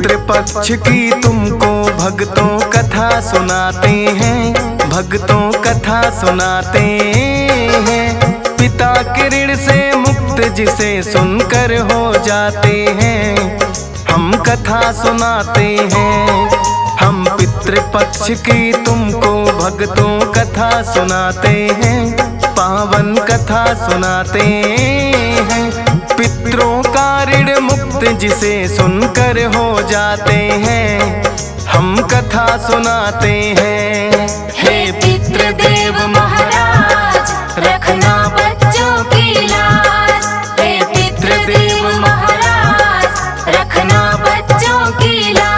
पितृपक्ष की तुमको भक्तों कथा सुनाते हैं, भक्तों कथा सुनाते हैं। पिता के ऋण से मुक्त जिसे सुनकर हो जाते हैं, हम कथा सुनाते हैं। हम पितृपक्ष की तुमको भक्तों कथा सुनाते हैं, पावन कथा सुनाते हैं। पितरों का ऋण मुक्त जिसे सुनकर हो जाते हैं, हम कथा सुनाते हैं। हे पितृदेव महाराज रखना बच्चों की लाज, हे पितृदेव महाराज रखना बच्चों की लाज।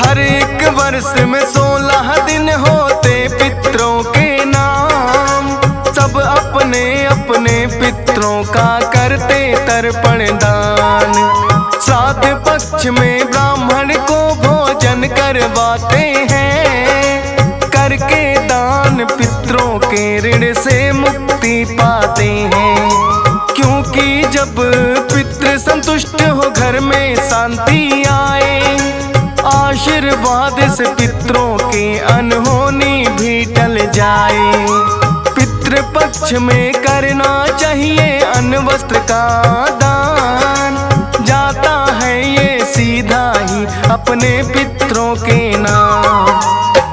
हर एक वर्ष में 16 दिन होते पितरों के नाम, सब अपने अपने पितरों का करते तर्पण दान। श्राद्ध पक्ष में ब्राह्मण को भोजन करवाते हैं, करके दान पितरों के ऋण से मुक्ति पाते हैं। क्योंकि जब पितृ संतुष्ट हो घर में शांति आए, आशीर्वाद से पितरों की अनहोनी भी टल जाए। पितृपक्ष में करना चाहिए अन्न वस्त्र का दान, जाता है ये सीधा ही अपने पितरों के नाम।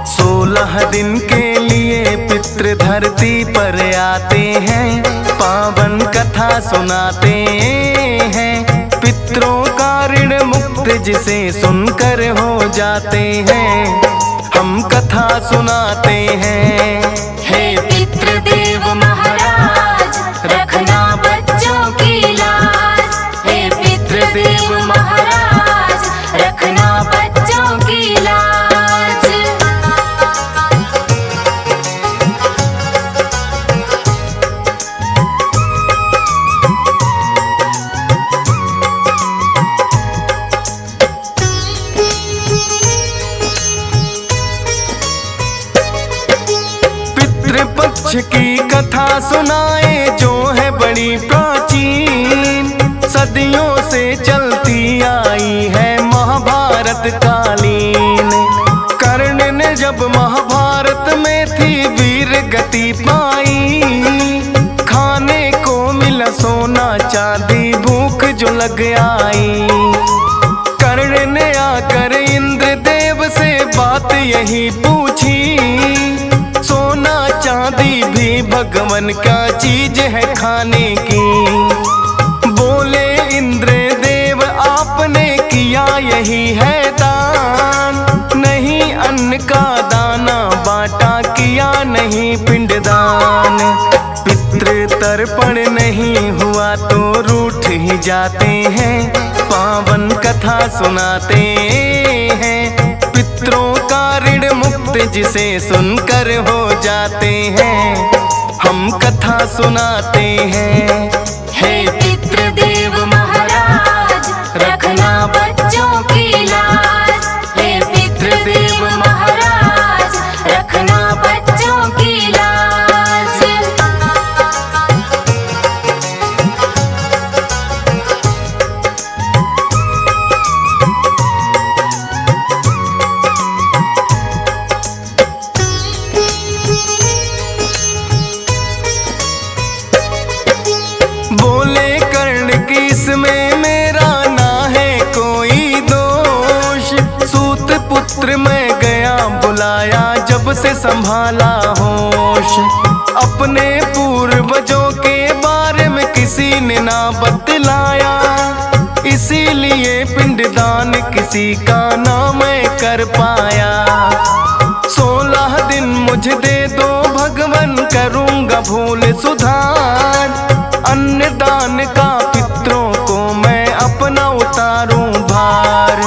16 दिन के लिए पितृ धरती पर आते हैं, पावन कथा सुनाते हैं। पितरों का ऋण मुक्त जिसे सुनकर हो जाते हैं, हम कथा सुनाते हैं। हे पितृदेव महाराज रखना बच्चों की लाज, हे पितृदेव महाराज रखना बच्चों की लाज। पितृपक्ष की कथा सुनाए जो है बड़ी प्राचीन, सदियों से चलती आई है महाभारत कालीन। कर्ण ने जब महाभारत में थी वीर गति पाई, खाने को मिला सोना चांदी भूख जो लग आई। कर्ण ने आकर इंद्रदेव से बात यही पूछी, सोना चांदी भी भगवान का चीज है खाने की। बोले इंद्रदेव आपने किया यही है दान, नहीं अन्न का दाना बांटा किया नहीं पिंडदान। पितृ तर्पण नहीं हुआ तो रूठ ही जाते हैं, पावन कथा सुनाते हैं। पितरों का ऋण मुक्त जिसे सुनकर हो जाते हैं, हम कथा सुनाते हैं। हे पितृदेव महाराज रखना बच्चों की लाज, हे पितृदेव महाराज रखना बच्चों की लाज। बोले कर्ण की इसमें मेरा ना है कोई दोष, सूत पुत्र मैं गया बुलाया जब से संभाला होश। अपने पूर्वजों के बारे में किसी ने ना बतलाया, इसीलिए पिंडदान किसी का ना मैं कर पाया। 16 दिन मुझे दे दो भगवान, करूँगा भूल सुधार। अन्नदान का पितरों को मैं अपना उतारूं भार।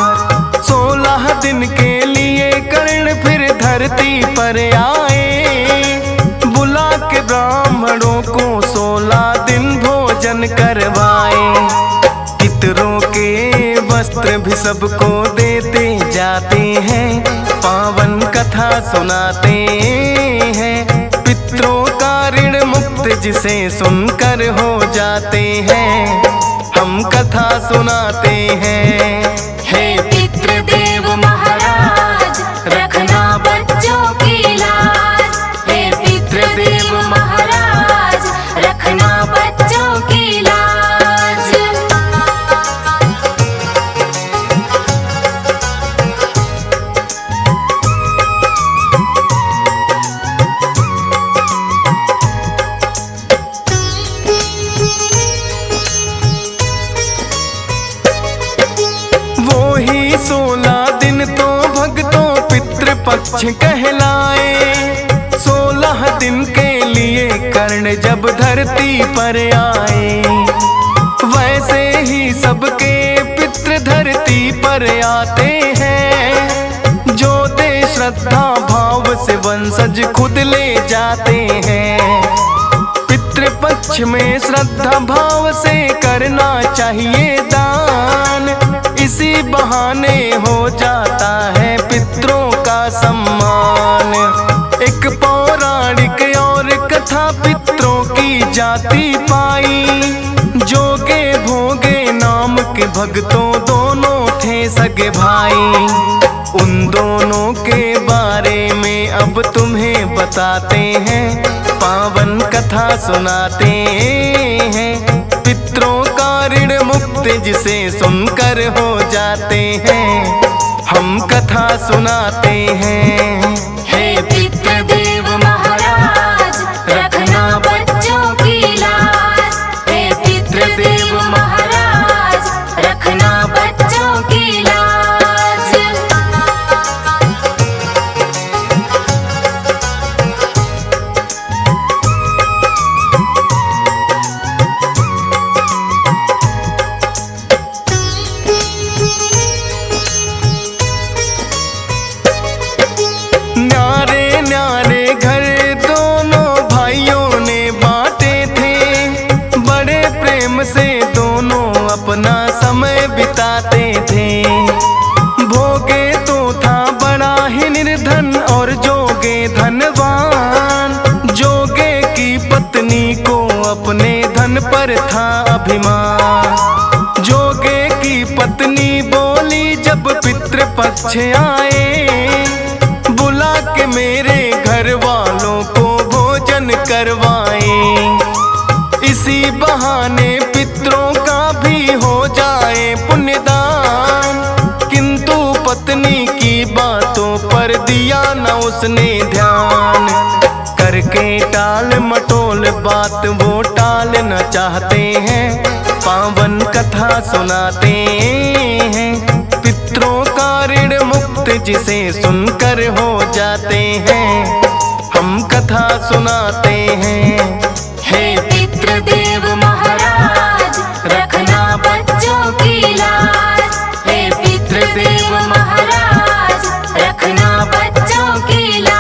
16 दिन के लिए कर्ण फिर धरती पर आए, बुला के ब्राह्मणों को 16 दिन भोजन करवाए। सबको देते जाते हैं, पावन कथा सुनाते हैं। पितरों का ऋण मुक्त जिसे सुनकर हो जाते हैं, हम कथा सुनाते हैं। हे पितृदेव महाराज रखना बच्चों की लाज। हे पितृदेव महाराज रखना बच्चों की लाज। वो ही 16 दिन तो भक्तों पितृपक्ष कहलाए। 16 दिन के लिए कर्ण जब धरती पर आए, वैसे ही सबके पितृ धरती पर आते हैं। जो दे श्रद्धा भाव से वंशज खुद ले जाते हैं। पितृपक्ष में श्रद्धा भाव से करना चाहिए दान, इसी बहाने हो जाता है पितरों का सम्मान। एक पौराणिक और कथा पितरों की जाति पाई। जोगे भोगे नाम के भक्तों दोनों थे सगे भाई। उन दोनों के बारे में अब तुम्हें बताते हैं, पावन कथा सुनाते हैं। पितरों का ऋण मुक्त जिसे सुनकर हो जाते हैं, हम कथा सुनाते हैं। हे पितृदेव महाराज रखना बच्चों की लाज। हे पितृदेव महाराज रखना बच्चों की लाज। न्यारे न्यारे घर दोनों भाइयों ने बांटे थे। बड़े प्रेम से दोनों अपना समय बिताते थे। भोगे तो था बड़ा ही निर्धन और जोगे धनवान। जोगे की पत्नी को अपने धन पर था अभिमान। जोगे की पत्नी बोली जब पितृपक्ष आए, बुला के मेरे घर वालों को भोजन करवाए। इसी बहाने पितरों का भी हो जाए पुण्यदान। किंतु पत्नी की बातों पर दिया न उसने ध्यान। करके टाल मटोल बात वो टाल न चाहते हैं, पावन कथा सुनाते हैं। पितरों का ऋण मुक्त जिसे सुनकर हो जाते हैं, हम कथा सुनाते हैं। हे पितृदेव महाराज रखना बच्चों की लाज। हे पितृदेव महाराज रखना बच्चों की लाज।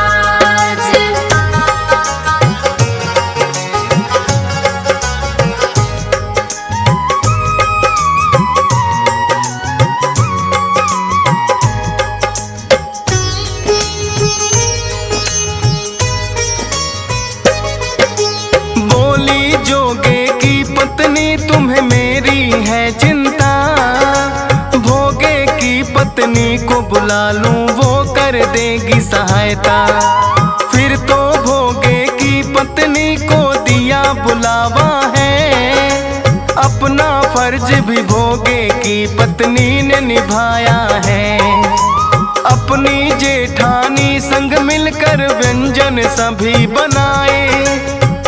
जोगे की पत्नी तुम्हें मेरी है चिंता। भोगे की पत्नी को बुला लूं वो कर देगी सहायता। फिर तो भोगे की पत्नी को दिया बुलावा है। अपना फर्ज भी भोगे की पत्नी ने निभाया है। अपनी जेठानी संग मिलकर व्यंजन सभी बनाए।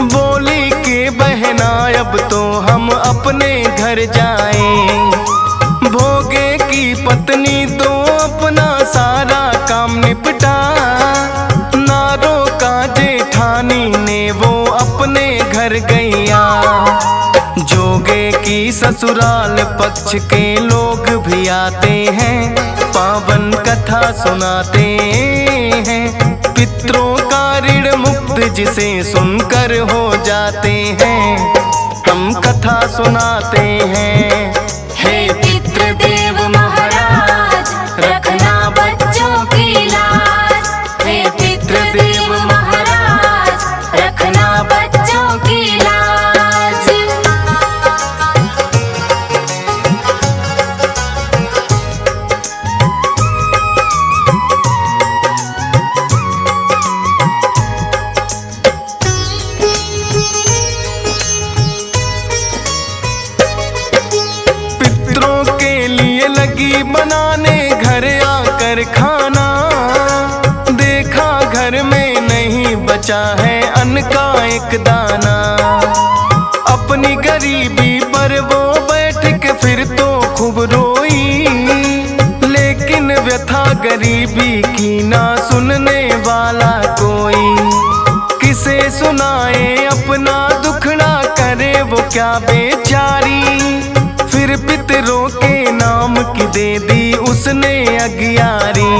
बोली के बहना अब तो हम अपने घर जाएं। भोगे की पत्नी तो अपना सारा काम निपटा। नारों का जेठानी ने वो अपने घर गैया। जोगे की ससुराल पक्ष के लोग भी आते हैं, पावन कथा सुनाते हैं। पितरों का ऋण मुक्त जिसे सुनकर हो जाते हैं, हम कथा सुनाते हैं। हे पितृदेव महाराज बचा है अन्न का एक दाना। अपनी गरीबी पर वो बैठ के फिर तो खूब रोई, लेकिन व्यथा गरीबी की ना सुनने वाला कोई। किसे सुनाए अपना दुखड़ा, करे वो क्या बेचारी। फिर पितरों के नाम की दे दी उसने अगियारी।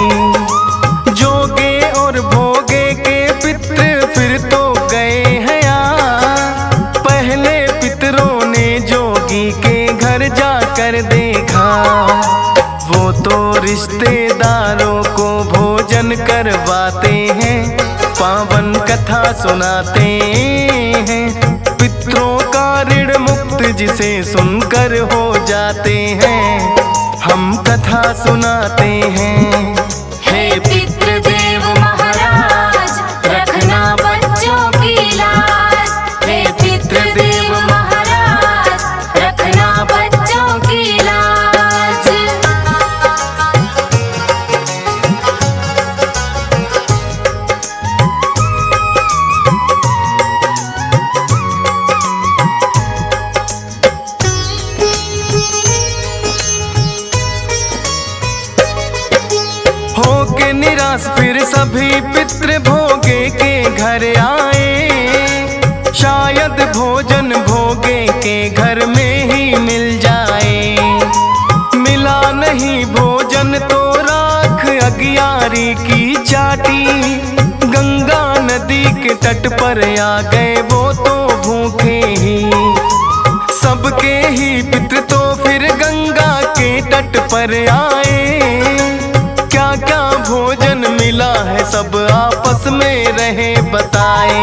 जोगे और भोगे के पितर फिर तो गए हैं यार। पहले पितरों ने जोगी के घर जाकर देखा, वो तो रिश्तेदारों को भोजन करवाते हैं, पावन कथा सुनाते हैं। पितरों का ऋण मुक्त जिसे सुनकर हो जाते हैं, हम कथा सुनाते हैं। हे पितृदेव महाराज, रखना बच्चों की लाज। हे पितृदेव महाराज, रखना बच्चों की लाज। होके निराश फिर सभी पितृ भोगे के घर आए। शायद भोजन भोगे के घर में ही मिल जाए। मिला नहीं भोजन तो राख अगियारी की चाटी। गंगा नदी के तट पर आ गए वो तो भूखे ही। सबके ही पितृ तो फिर गंगा के तट पर आए। क्या क्या भोजन मिला है सब आपस में रहे बताए।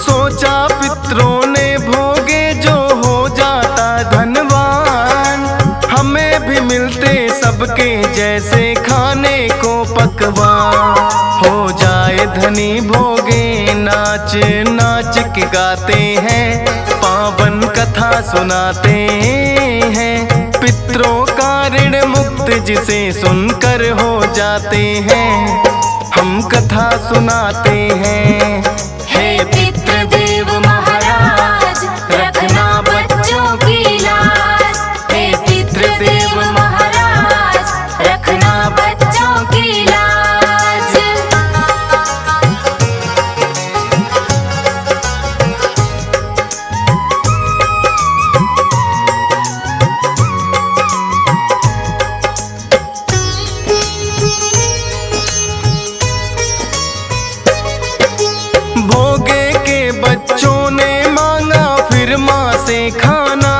सोचा पितरों ने भोगे जो हो जाता धनवान, हमें भी मिलते सबके जैसे खाने को पकवान। हो जाए धनी भोगे नाच नाच के गाते हैं, पावन कथा सुनाते हैं। पितरों का ऋण मुक्त जिसे सुनकर हो जाते हैं, हम कथा सुनाते हैं। हे पितृदेव महाराज, रखना बच्चों की लाज। हे पितृदेव महाराज, रखना बच्चों की लाज। भोगे के बच्चों ने मांगा फिर माँ से खाना।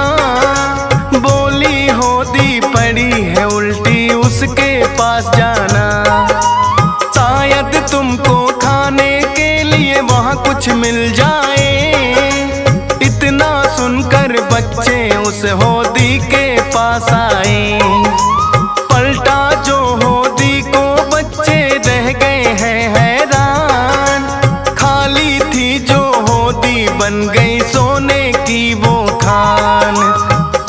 बोली होदी पड़ी है उल्टी उसके पास जाना। शायद तुमको खाने के लिए वहाँ कुछ मिल जाए। इतना सुनकर बच्चे उस होदी के पास आए। पलटा जो होदी को बच्चे रह गए हैं हैरान। खाली थी जो होदी बन गई सोने की वो खान।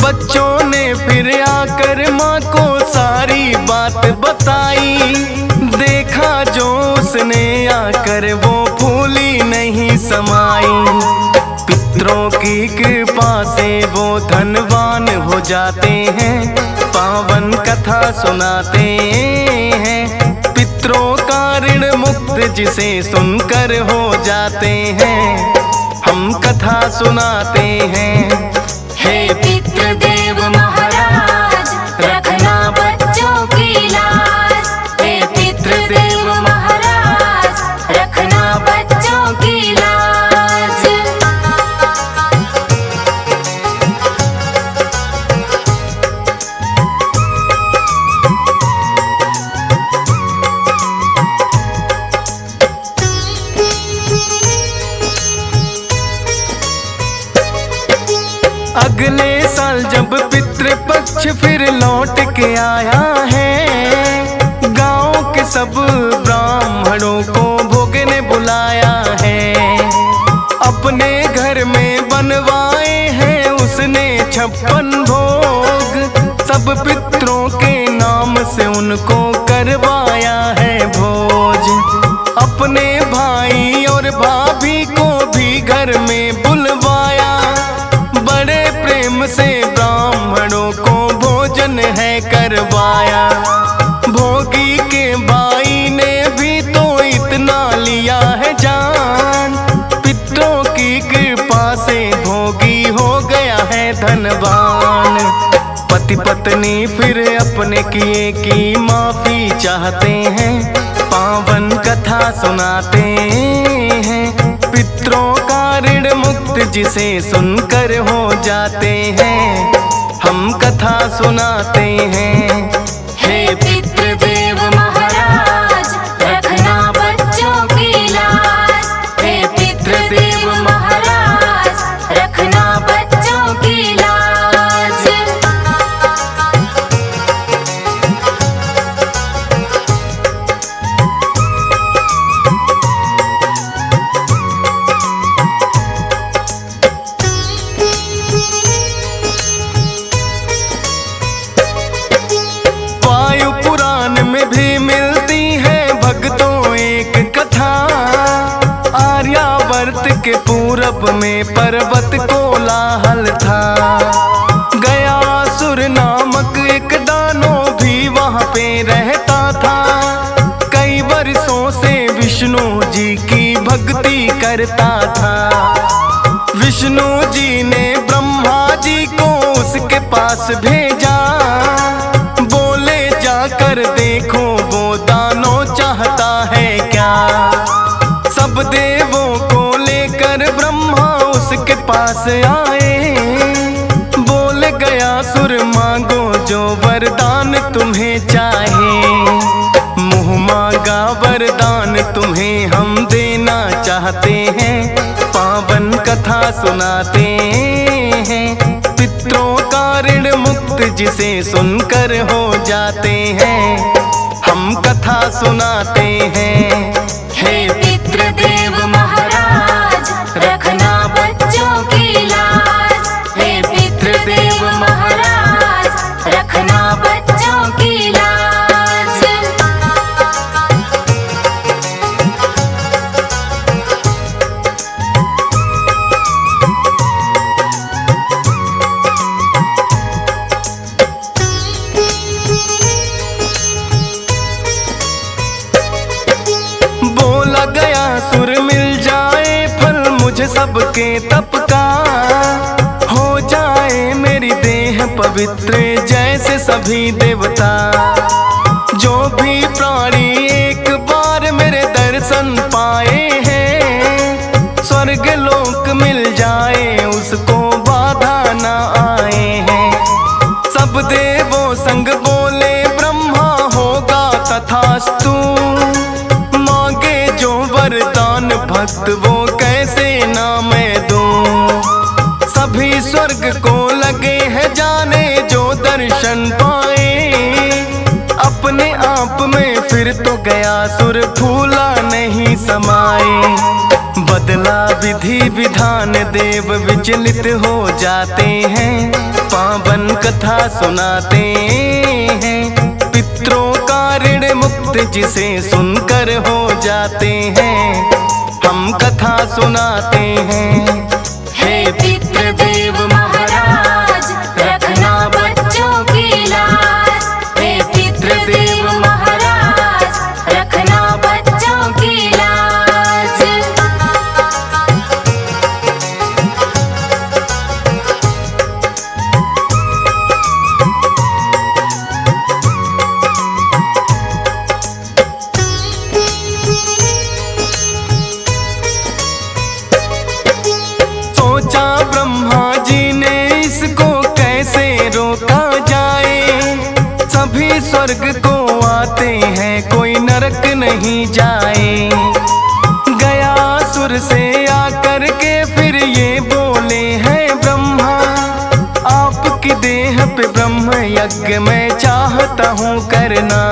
बच्चों ने फिर आकर माँ को सारी बात बताई। देखा जो उसने आकर वो फूली नहीं समाई। पितरों की कृपा से वो धनवान हो जाते हैं, पावन कथा सुनाते हैं। पितरों का ऋण मुक्त जिसे सुनकर हो जाते हैं, हम कथा सुनाते हैं। हे पितृदेव महाराज, रखना बच्चों की लाज। हे पितृदेव महाराज, रखना बच्चों की लाज। अगले साल जब पितृपक्ष फिर लौट के आया है, गांव के सब ब्राह्मणों को भोग ने बुलाया है। अपने घर में बनवाए हैं उसने 56 भोग। सब पितरों के नाम से उनको करवाया है भोज। अपने भाई और भाई सभी को भी घर में बुलवाया, बड़े प्रेम से ब्राह्मणों को भोजन है करवाया। भोगी के भाई ने भी तो इतना लिया है जान, पितरों की कृपा से भोगी हो गया है धनवान। पति पत्नी फिर अपने किए की माफी चाहते हैं, पावन कथा सुनाते हैं। पितरों का ऋण मुक्त जिसे सुनकर हो जाते हैं, हम कथा सुनाते हैं। हे पितृदेव महाराज रखना बच्चों की लाज, हे पितृदेव महाराज रखना बच्चों की लाज। वायु पुराण में भी मिलती है भक्तों एक कथा, आर्यावर्त के पूरब में पर्वत कोलाहल था। गयासुर नामक एक दानो भी वहाँ पे रहता था, कई वर्षों से विष्णु जी की भक्ति करता था। विष्णु जी ने ब्रह्मा जी को उसके पास भेजा, बोले जाकर देखो वो दानो चाहता है क्या। सब देवों को लेकर ब्रह्मा उसके पास आए, बोल गया सुर मांगो जो वरदान तुम्हें चाहे। मुँह मांगा वरदान तुम्हें हम देना चाहते हैं, पावन कथा सुनाते हैं। पितरों का ऋण मुक्त जिसे सुनकर हो जाते हैं, हम कथा सुनाते हैं। हे पितृदेव महाराज रखना बच्चों की लाज, हे पितृदेव महाराज रखना बच्चों की लाज। बोला गया सुर मिल जाए फल मुझे सबके तप का, हो जाए मेरी देह पवित्र जैसे सभी देवता। जो भी प्राणी एक बार मेरे दर्शन पाए हैं, स्वर्ग लोक मिल जाए उसको बाधा ना आए हैं। सब देवों संग बोले ब्रह्मा होगा तथास्तु, मांगे जो वरदान भक्त वो कैसे ना मैं दूं। सभी स्वर्ग को लगे हैं जाने जो दर्शन पाए, अपने आप में फिर तो गया सुर फूला नहीं समाए। बदला विधि विधान देव विचलित हो जाते हैं, पावन कथा सुनाते हैं। पितरों का ऋण मुक्त जिसे सुनकर हो जाते हैं, हम कथा सुनाते हैं। हे पितृदेव महाराज रखना बच्चों की लाज, हे पितृदेव महाराज रखना बच्चों की लाज। सोचा ब्रह्मा जी ने इसको कैसे रोका जाए, सभी स्वर्ग को आते हैं कोई नरक नहीं जाए। गया सुर से आकर के फिर ये बोले हैं ब्रह्मा, आपकी देह पे ब्रह्म यज्ञ मैं चाहता हूँ करना।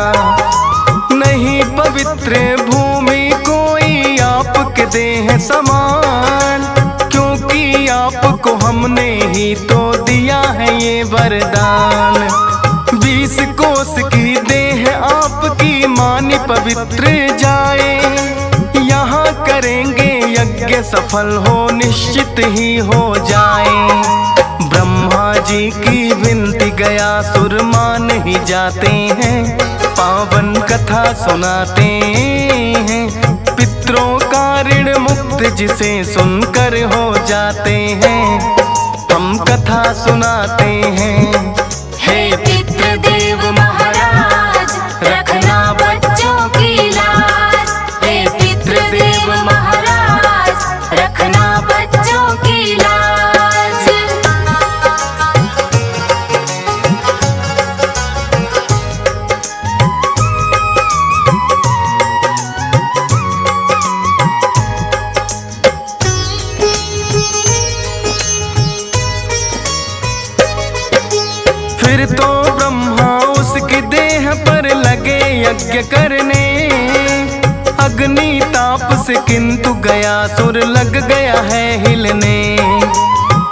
नहीं पवित्र भूमि कोई आपके देह समान, क्योंकि आपको हमने ही तो दिया है ये वरदान। 20 कोस की देह आपकी मानी पवित्र जाए, यहाँ करेंगे यज्ञ यज्ञ सफल हो निश्चित ही हो जाए। ब्रह्मा जी की विनती गयासुर मान ही जाते हैं, पावन कथा सुनाते हैं। पितरों का ऋण मुक्त जिसे सुनकर हो जाते हैं, हम कथा सुनाते हैं। हे पितृदेव महाराज रखना बच्चों की लाज। हे पितृदेव महाराज रखना बच्चों की लाज। फिर तो ब्रह्मा उसकी देह पर लगे यज्ञ करने, अग्नि ताप से किंतु गयासुर लग गया है हिलने।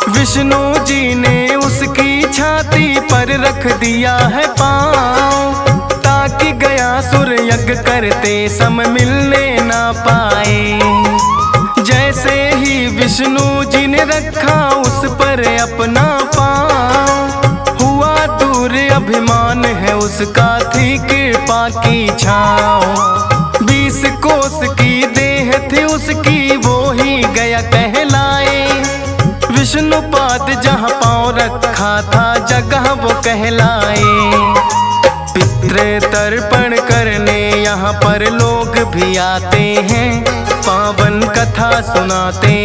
विष्णु जी ने उसकी छाती पर रख दिया है पाँव, ताकि गयासुर यज्ञ करते समय मिलने ना पाए। जैसे ही विष्णु जी ने रखा उस पर अपना पाँव, हुआ दूर अभिमान है उसका थी कृपा की छाँव। 20 कोस की देह थी उसकी वो ही गया कहलाए। विष्णुपाद जहाँ पाँव रखा था जगह वो कहलाए। पितृ तर्पण करने यहाँ पर लोग भी आते हैं, पावन कथा सुनाते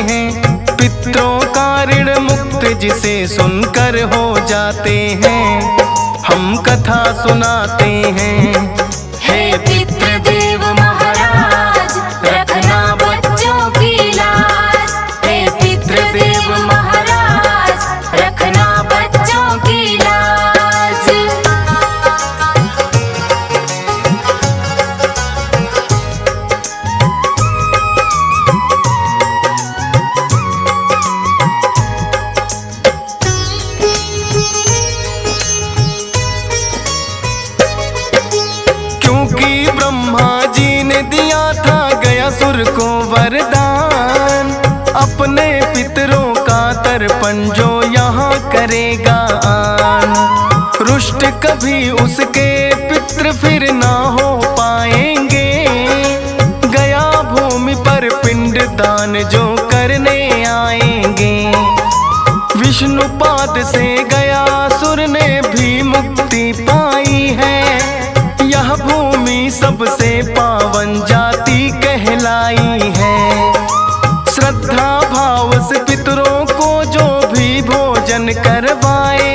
हैं। पितरों का ऋण मुक्त जिसे सुनकर हो जाते हैं, हम कथा सुनाते हैं। हे पितृदेव महाराज रखना बच्चों की लाज। हे पितृदेव महाराज रखना बच्चों की लाज। क्योंकि ब्रह्मा जी ने दिया था गयासुर को वरदान, अपने पितरों का तर्पण जो यहाँ करेगा आन। रुष्ट कभी उसके पितृ फिर ना हो पाएंगे, गया भूमि पर पिंड दान जो करने आएंगे। विष्णुपाद से गयासुर ने भी मुक्ति पाई है, यह भूमि सबसे पावन जाति कहलाई है। श्रद्धा भाव से पितरों को जो भी भोजन करवाए,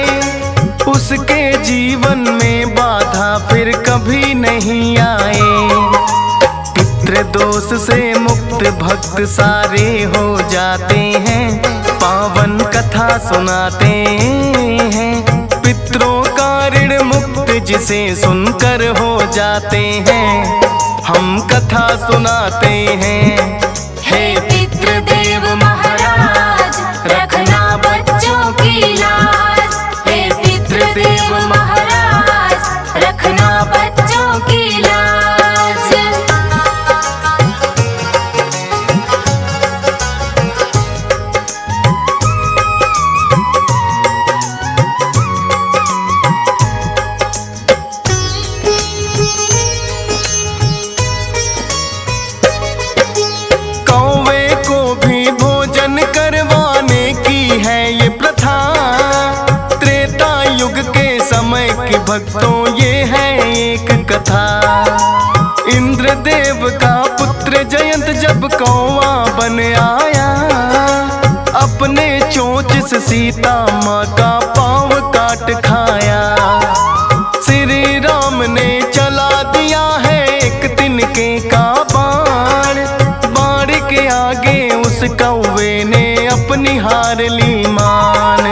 उसके जीवन में बाधा फिर कभी नहीं आए। पितृदोष से मुक्त भक्त सारे हो जाते हैं, पावन कथा सुनाते हैं। पितरों का ऋण मुक्त जिसे सुनकर हो जाते हैं, हम कथा सुनाते हैं। हे पितृदेव महाराज रखना बच्चों की लाज। हे पितृदेव महाराज रखना बच्चों की लाज। कौवे को भी भोजन करवाने की है ये प्रथा, त्रेता युग के समय की भक्तों ये है एक कथा। इंद्रदेव का पुत्र जयंत जब कौवा बन आया, अपने चोंच से सीता माँ का पाँव काट खाया। श्री राम ने चला दिया है एक तिनके का बाण, बाण के आगे उस कौवे ने अपनी हार ली मान।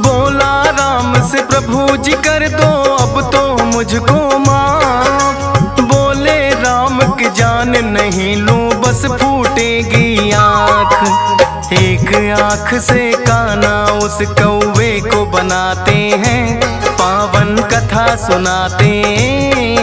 बोला राम से प्रभु जी कर दो अब तो मुझको माफ, बोले राम की जान नहीं लूं बस फूटेगी आँख। एक आँख से काना उस कौवे को बनाते हैं, पावन कथा सुनाते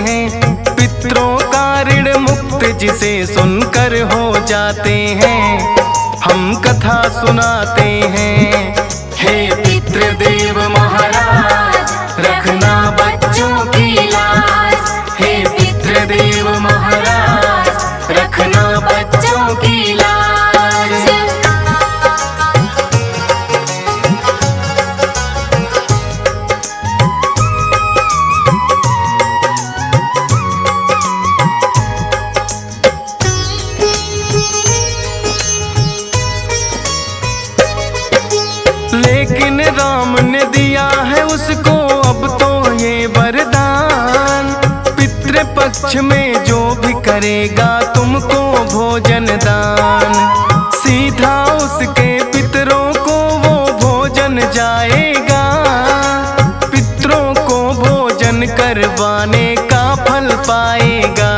हैं। पितरों का ऋण मुक्त जिसे सुनकर हो जाते हैं, हम कथा सुनाते हैं। हे पितृदेव महाराज रखना बच्चों की लाज, हे पितृदेव महाराज रखना बच्चों की लाज। लेकिन राम ने दिया है उसको अब तो ये वरदान, पितृपक्ष में जो भी करेगा तुमको भोजन दान, सीधा उसके पितरों को वो भोजन जाएगा, पितरों को भोजन करवाने का फल पाएगा।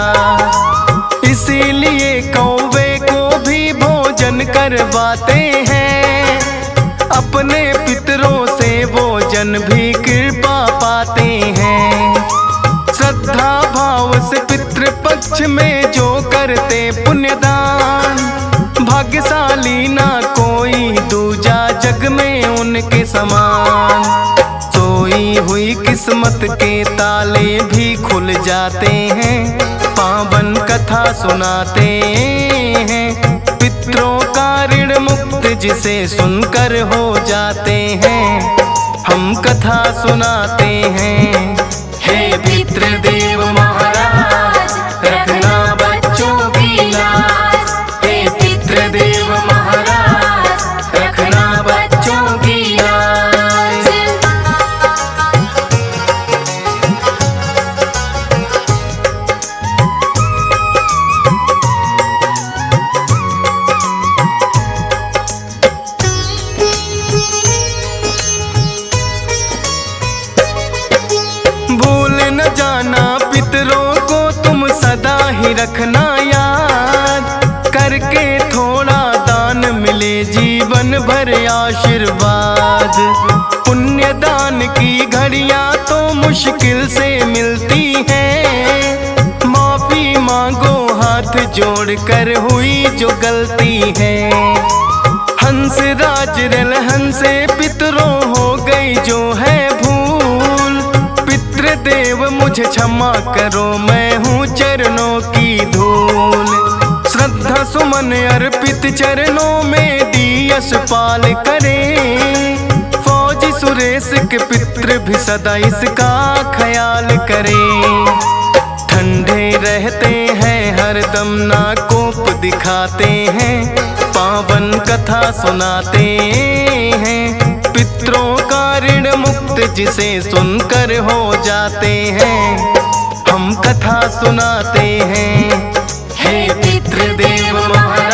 इसीलिए कौवे को भी भोजन करवाते हैं, अपने पितरों से भोजन भी कृपा पाते हैं। श्रद्धा भाव से पितृपक्ष में जो करते पुण्यदान, भाग्यशाली ना कोई दूजा जग में उनके समान। सोई हुई किस्मत के ताले भी खुल जाते हैं, पावन कथा सुनाते हैं। पितरों का ऋण मुक्त जिसे सुनकर हो जाते हैं, हम कथा सुनाते हैं। हे पितृदेव महाराज रखना बच्चों की लाज, हे पितृदेव महाराज रखना बच्चों की लाज। जाना पितरों को तुम सदा ही रखना याद, करके थोड़ा दान मिले जीवन भर आशीर्वाद। पुण्य दान की घड़ियां तो मुश्किल से मिलती हैं, माफी मांगो हाथ जोड़कर हुई जो गलती है। हंस राज रलहन से पितरों हो गई जो है भूल, पितृदेव मुझे क्षमा करो मैं हूँ चरणों की धूल। श्रद्धा सुमन अर्पित चरणों में दी यशपाल करे, फौजी सुरेश के पितृ भी सदा इसका ख्याल करे। ठंडे रहते हैं हरदम ना कोप दिखाते हैं, पावन कथा सुनाते हैं। पितरों का ऋण मुक्त जिसे सुनकर हो जाते हैं, हम कथा सुनाते हैं। हे पितृदेव महाराज